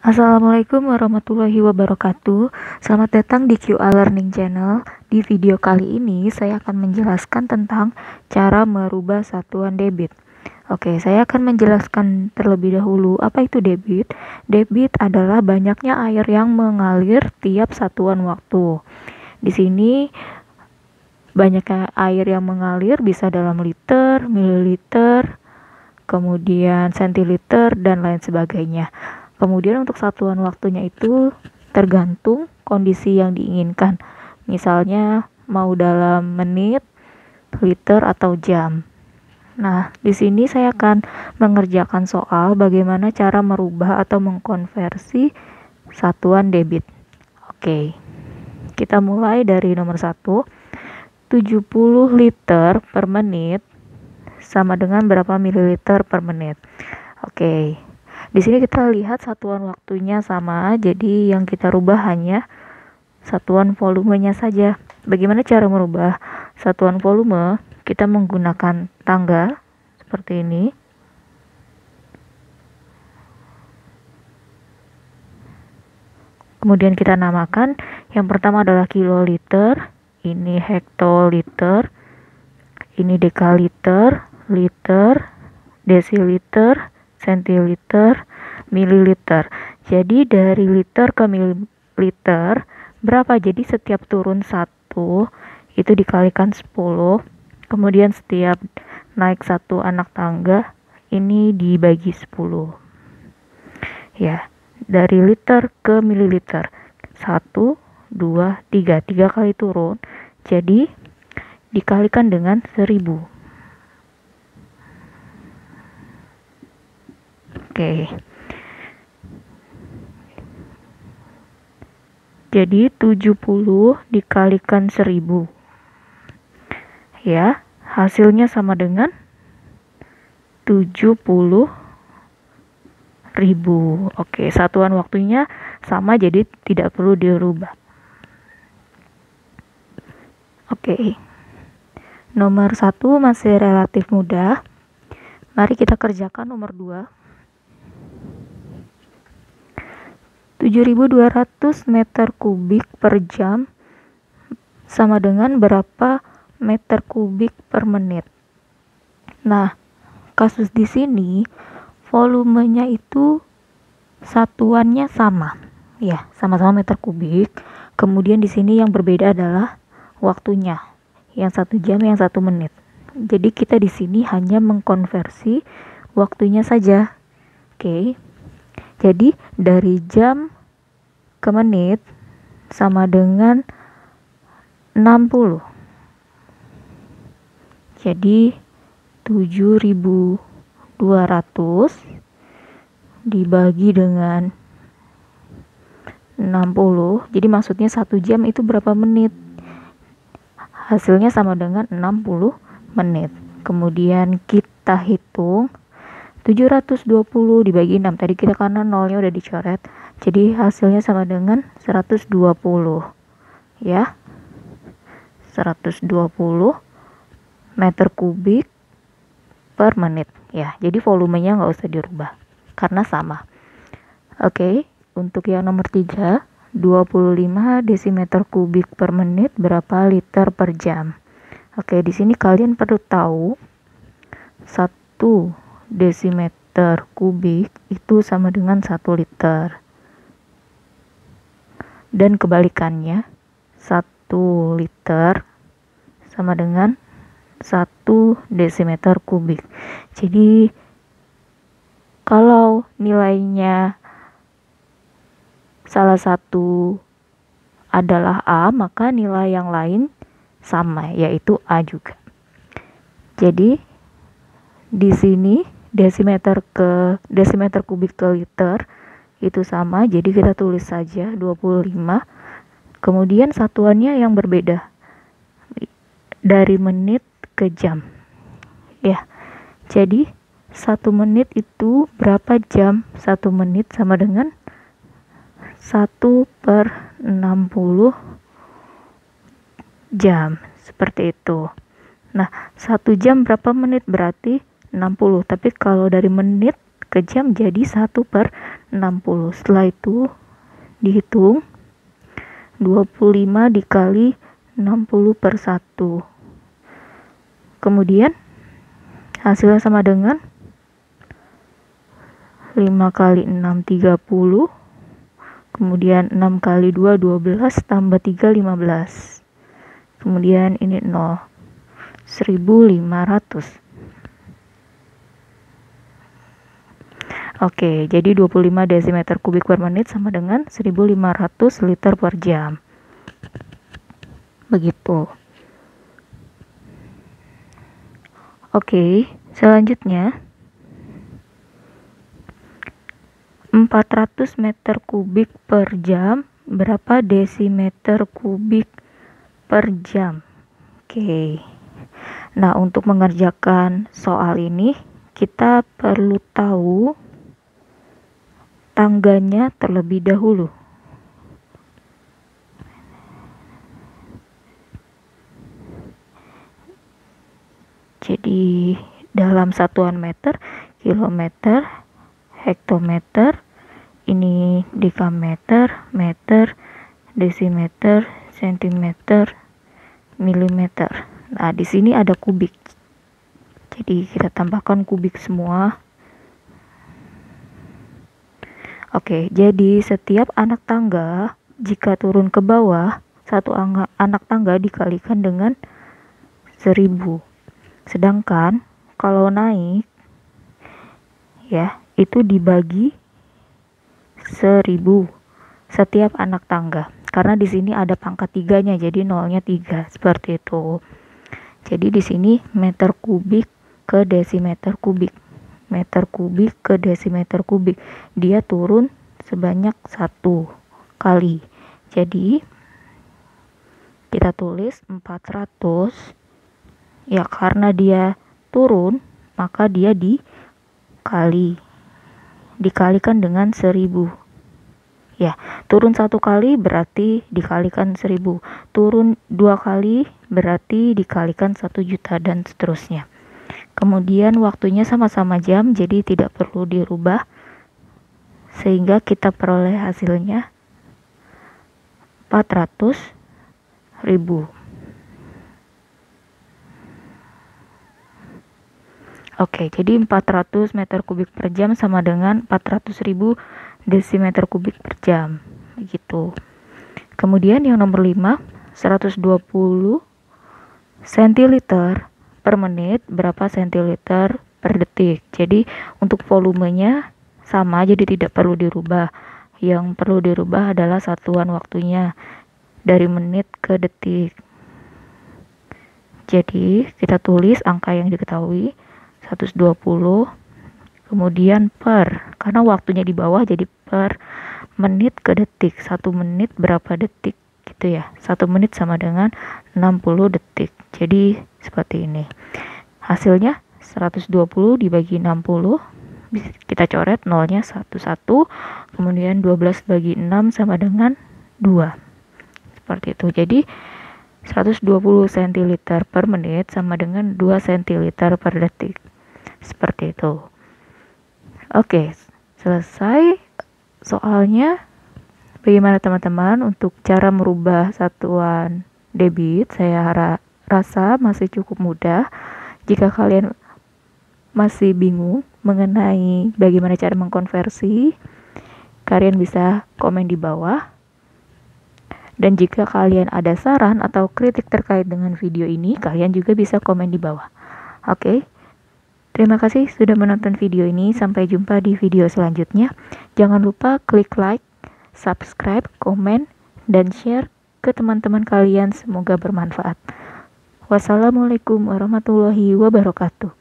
Assalamualaikum warahmatullahi wabarakatuh. Selamat datang di QA Learning Channel. Di video kali ini saya akan menjelaskan tentang cara merubah satuan debit. Oke, saya akan menjelaskan terlebih dahulu apa itu debit. Debit adalah banyaknya air yang mengalir tiap satuan waktu. Di sini banyaknya air yang mengalir bisa dalam liter, mililiter, kemudian sentiliter, dan lain sebagainya. Kemudian untuk satuan waktunya itu tergantung kondisi yang diinginkan. Misalnya mau dalam menit, liter, atau jam. Nah, di sini saya akan mengerjakan soal bagaimana cara merubah atau mengkonversi satuan debit. Oke, kita mulai dari nomor 1. 70 liter per menit sama dengan berapa mililiter per menit. Oke. Di sini kita lihat satuan waktunya sama, jadi yang kita rubah hanya satuan volumenya saja. Bagaimana cara merubah satuan volume? Kita menggunakan tangga seperti ini. Kemudian kita namakan, yang pertama adalah kiloliter, ini hektoliter, ini dekaliter, liter, desiliter, sentiliter, mililiter. Jadi dari liter ke mililiter berapa? Jadi setiap turun 1 itu dikalikan 10. Kemudian setiap naik 1 anak tangga ini dibagi 10. Ya, dari liter ke mililiter. 1, 2, 3. 3 kali turun. Jadi dikalikan dengan 1000. Oke. Jadi 70 dikalikan 1000. Ya, hasilnya sama dengan 70.000. Oke, satuan waktunya sama, jadi tidak perlu dirubah. Oke. Nomor 1 masih relatif mudah. Mari kita kerjakan nomor 2. 7.200 meter kubik per jam sama dengan berapa meter kubik per menit. Nah, kasus di sini volumenya itu satuannya sama. Ya, sama-sama meter kubik. Kemudian di sini yang berbeda adalah waktunya. Yang 1 jam, yang 1 menit. Jadi kita di sini hanya mengkonversi waktunya saja. Oke. Jadi dari jam ke menit sama dengan 60. Jadi 7.200 dibagi dengan 60. Jadi maksudnya 1 jam itu berapa menit? Hasilnya sama dengan 60 menit. Kemudian kita hitung 720 dibagi 6. Tadi kita karena nolnya udah dicoret, jadi hasilnya sama dengan 120. Ya. 120 meter kubik per menit. Ya, jadi volumenya nggak usah dirubah karena sama. Oke, untuk yang nomor 3, 25 desimeter kubik per menit berapa liter per jam. Oke, di sini kalian perlu tahu 1 desimeter kubik itu sama dengan 1 liter. Dan kebalikannya, 1 liter sama dengan 1 desimeter kubik. Jadi kalau nilainya salah satu adalah A, maka nilai yang lain sama, yaitu A juga. Jadi di sini desimeter kubik ke liter itu sama, jadi kita tulis saja 25. Kemudian satuannya yang berbeda dari menit ke jam. Ya. Jadi 1 menit itu berapa jam? 1 menit sama dengan 1/60 jam, seperti itu. Nah, 1 jam berapa menit? Berarti 60. Tapi kalau dari menit ke jam jadi 1/60. Setelah itu dihitung 25 dikali 60/1. Kemudian hasilnya sama dengan 5 kali 6 30. Kemudian 6 kali 2 12 tambah 3 15. Kemudian ini 0. 1500. Oke, jadi 25 desimeter kubik per menit sama dengan 1500 liter per jam. Begitu. Oke, selanjutnya 400 meter kubik per jam berapa desimeter kubik per jam? Oke. Nah, untuk mengerjakan soal ini kita perlu tahu tangganya terlebih dahulu. Jadi dalam satuan meter, kilometer, hektometer, ini dekameter, meter, desimeter, sentimeter, milimeter. Nah, di sini ada kubik. Jadi kita tambahkan kubik semua. Oke, jadi setiap anak tangga jika turun ke bawah, satu anak tangga dikalikan dengan 1000. Sedangkan kalau naik ya, itu dibagi 1000 setiap anak tangga. Karena di sini ada pangkat 3-nya, jadi nolnya 3, seperti itu. Jadi di sini meter kubik ke desimeter kubik. Meter kubik ke desimeter kubik. Dia turun sebanyak 1 kali. Jadi kita tulis 400. Ya, karena dia turun, maka dia dikalikan dengan 1000. Ya, turun 1 kali berarti dikalikan 1000. Turun 2 kali berarti dikalikan 1 juta dan seterusnya. Kemudian waktunya sama-sama jam, jadi tidak perlu dirubah. Sehingga kita peroleh hasilnya 400.000. Oke, jadi 400 meter kubik per jam sama dengan 400.000 desimeter kubik per jam. Begitu. Kemudian yang nomor 5, 120 centiliter per menit berapa centiliter per detik. Jadi untuk volumenya sama, jadi tidak perlu dirubah. Yang perlu dirubah adalah satuan waktunya dari menit ke detik. Jadi kita tulis angka yang diketahui 120, kemudian per, karena waktunya di bawah jadi per menit ke detik. 1 menit berapa detik gitu ya. 1 menit sama dengan 60 detik. Jadi seperti ini. Hasilnya 120 dibagi 60, kita coret nolnya 11, kemudian 12 bagi 6 sama dengan 2. Seperti itu. Jadi 120 centiliter per menit sama dengan 2 centiliter per detik. Seperti itu. Oke, selesai soalnya. Bagaimana teman-teman untuk cara merubah satuan debit? Saya rasa masih cukup mudah. Jika kalian masih bingung mengenai bagaimana cara mengkonversi, kalian bisa komen di bawah. Dan jika kalian ada saran atau kritik terkait dengan video ini, kalian juga bisa komen di bawah. Oke. Terima kasih sudah menonton video ini. Sampai jumpa di video selanjutnya. Jangan lupa klik like, subscribe, komen, dan share ke teman-teman kalian. Semoga bermanfaat. Wassalamualaikum warahmatullahi wabarakatuh.